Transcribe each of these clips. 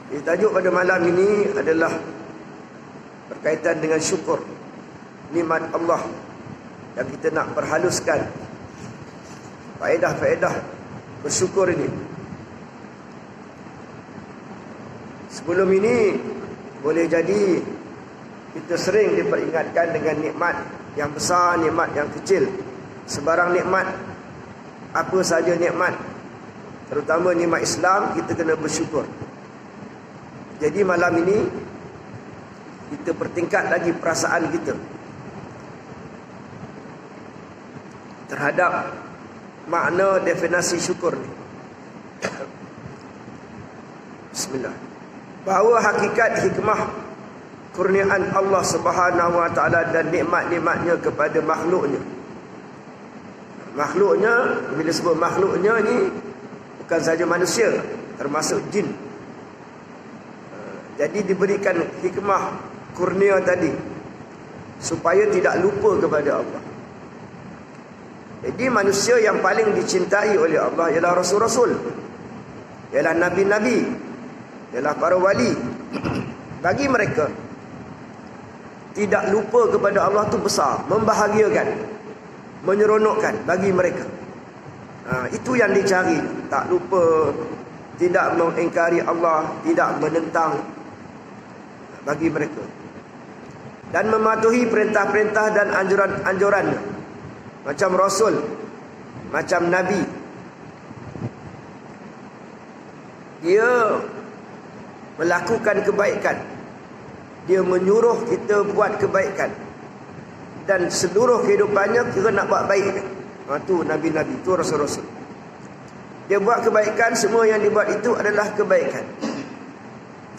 Tajuk pada malam ini adalah berkaitan dengan syukur nikmat Allah yang kita nak berhaluskan faedah-faedah bersyukur ini. Sebelum ini boleh jadi kita sering diperingatkan dengan nikmat yang besar, nikmat yang kecil. Sebarang nikmat, apa saja nikmat, terutama nikmat Islam, kita kena bersyukur. Jadi malam ini kita pertingkat lagi perasaan kita terhadap makna definisi syukur ni. Bismillah. Bahawa hakikat hikmah kurniaan Allah Subhanahu wa taala dan nikmat-nikmatnya kepada makhluknya. Makhluknya, bila sebut makhluknya ni bukan saja manusia, termasuk jin. Jadi diberikan hikmah kurnia tadi supaya tidak lupa kepada Allah. Jadi manusia yang paling dicintai oleh Allah ialah rasul-rasul, ialah nabi-nabi, ialah para wali. Bagi mereka, tidak lupa kepada Allah tu besar, membahagiakan, menyeronokkan bagi mereka. Itu yang dicari. Tak lupa, tidak mengingkari Allah, tidak menentang, bagi mereka. Dan mematuhi perintah-perintah dan anjuran-anjurannya. Macam Rasul, macam Nabi. Dia melakukan kebaikan, dia menyuruh kita buat kebaikan, dan seluruh kehidupannya kita nak buat baik. Itu Nabi-Nabi, itu Rasul-Rasul. Dia buat kebaikan, semua yang dibuat itu adalah kebaikan.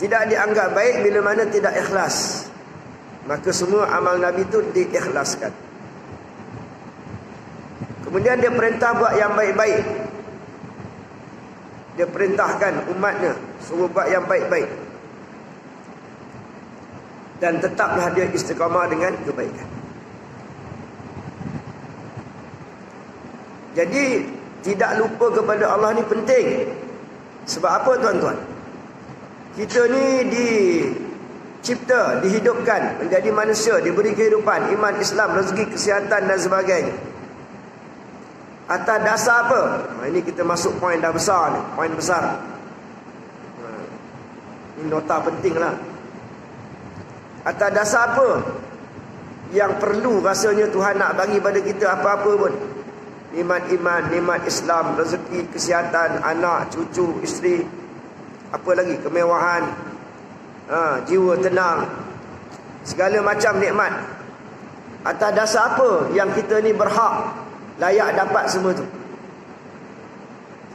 Tidak dianggap baik bila mana tidak ikhlas. Maka semua amal Nabi itu diikhlaskan. Kemudian dia perintah buat yang baik-baik. Dia perintahkan umatnya suruh buat yang baik-baik. Dan tetaplah dia istiqamah dengan kebaikan. Jadi tidak lupa kepada Allah ni penting. Sebab apa tuan-tuan? Kita ni dicipta, dihidupkan menjadi manusia, diberi kehidupan, iman, Islam, rezeki, kesihatan dan sebagainya. Atas dasar apa? Ini kita masuk poin dah besar ni, poin besar. Ini nota penting lah. Atas dasar apa yang perlu rasanya Tuhan nak bagi pada kita apa-apa pun? Nikmat iman, nikmat Islam, rezeki, kesihatan, anak, cucu, isteri, apa lagi, kemewahan, jiwa tenang, segala macam nikmat. Atas dasar apa yang kita ni berhak, layak dapat semua tu?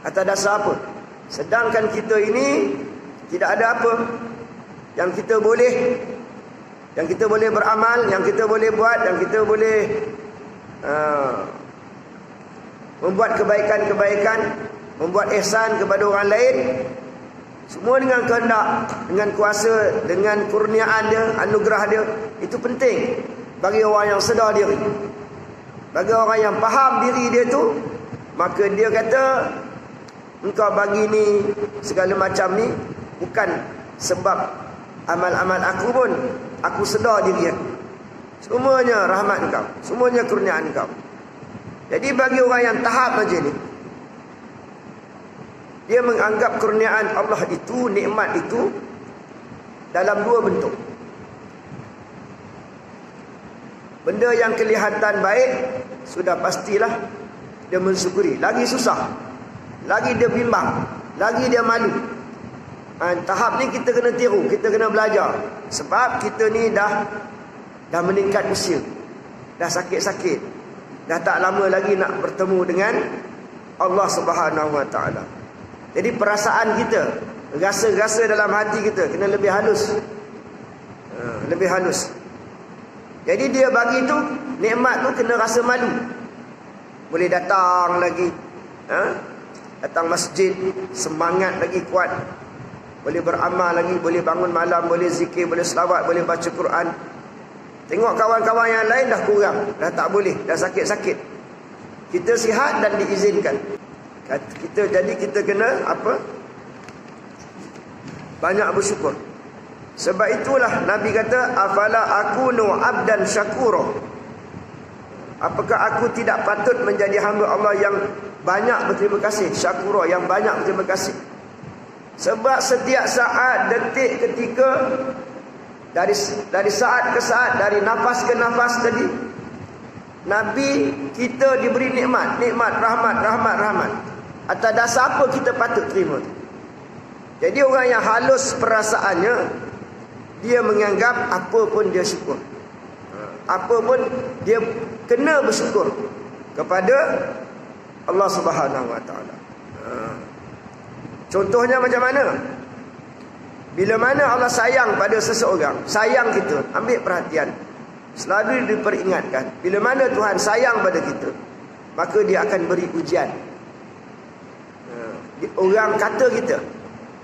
Atas dasar apa? Sedangkan kita ini tidak ada apa yang kita boleh, beramal, yang kita boleh buat, yang kita boleh membuat kebaikan-kebaikan, membuat ihsan kepada orang lain. Semua dengan kehendak, dengan kuasa, dengan kurniaan dia, anugerah dia. Itu penting bagi orang yang sedar diri. Bagi orang yang faham diri dia tu, maka dia kata, engkau bagi ni segala macam ni bukan sebab amal-amal aku pun. Aku sedar diri aku. Semuanya rahmat engkau, semuanya kurniaan engkau. Jadi bagi orang yang tahap macam ni, dia menganggap kurniaan Allah itu, nikmat itu dalam dua bentuk. Benda yang kelihatan baik, sudah pastilah dia mensyukuri. Lagi susah, lagi dia bimbang, lagi dia malu. Tahap ni kita kena tiru, kita kena belajar. Sebab kita ni dah meningkat usia, dah sakit-sakit, dah tak lama lagi nak bertemu dengan Allah Subhanahu wa taala. Jadi perasaan kita, rasa-rasa dalam hati kita kena lebih halus. Lebih halus. Jadi dia bagi tu, nikmat tu kena rasa malu. Boleh datang lagi, datang masjid, semangat lagi kuat. Boleh beramal lagi, boleh bangun malam, boleh zikir, boleh selawat, boleh baca Quran. Tengok kawan-kawan yang lain dah kurang, dah tak boleh, dah sakit-sakit. Kita sihat dan diizinkan. Jadi kita kena apa? banyak bersyukur. Sebab itulah Nabi kata, afala akunu abdan syakura. Apakah aku tidak patut menjadi hamba Allah yang banyak berterima kasih, syakura, yang banyak berterima kasih. Sebab setiap saat, detik, ketika, dari saat ke saat, dari nafas ke nafas tadi, Nabi kita diberi nikmat, rahmat. Atas dasar apa kita patut terima? Jadi orang yang halus perasaannya, dia menganggap apa pun dia syukur. Apa pun dia kena bersyukur kepada Allah Subhanahu Wa Taala. Contohnya macam mana? Bila mana Allah sayang pada seseorang, sayang kita, ambil perhatian. Selalu diperingatkan, bila mana Tuhan sayang pada kita, maka dia akan beri ujian. Orang kata kita,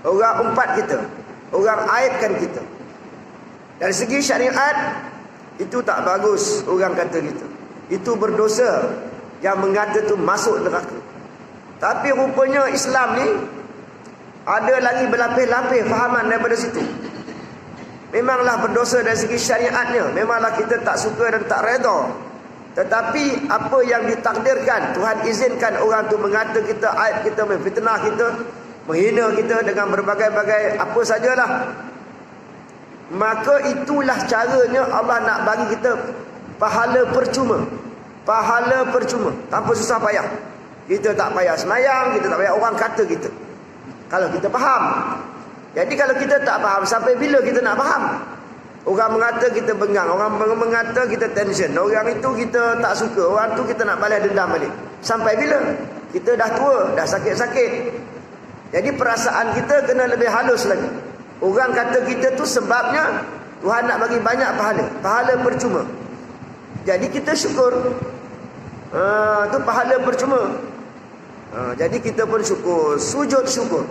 orang umpat kita, orang aibkan kita. Dari segi syariat, itu tak bagus orang kata kita. Itu berdosa, yang mengata tu masuk neraka. Tapi rupanya Islam ni ada lagi berlapis-lapis fahaman daripada situ. Memanglah berdosa dari segi syariatnya, memanglah kita tak suka dan tak redha. Tetapi apa yang ditakdirkan, Tuhan izinkan orang tu mengata kita, aib kita, memfitnah kita, menghina kita dengan berbagai-bagai apa sajalah. Maka itulah caranya Allah nak bagi kita pahala percuma. Pahala percuma, tanpa susah payah. Kita tak payah semayang, kita tak payah orang kata kita, kalau kita faham. Jadi kalau kita tak faham, sampai bila kita nak faham? Orang mengata kita bengang, orang mengata kita tension, orang itu kita tak suka, orang tu kita nak balas dendam balik. Sampai bila? Kita dah tua, dah sakit-sakit. Jadi perasaan kita kena lebih halus lagi. Orang kata kita tu sebabnya Tuhan nak bagi banyak pahala, pahala percuma. Jadi kita syukur. Tu pahala percuma. Jadi kita pun syukur, sujud syukur.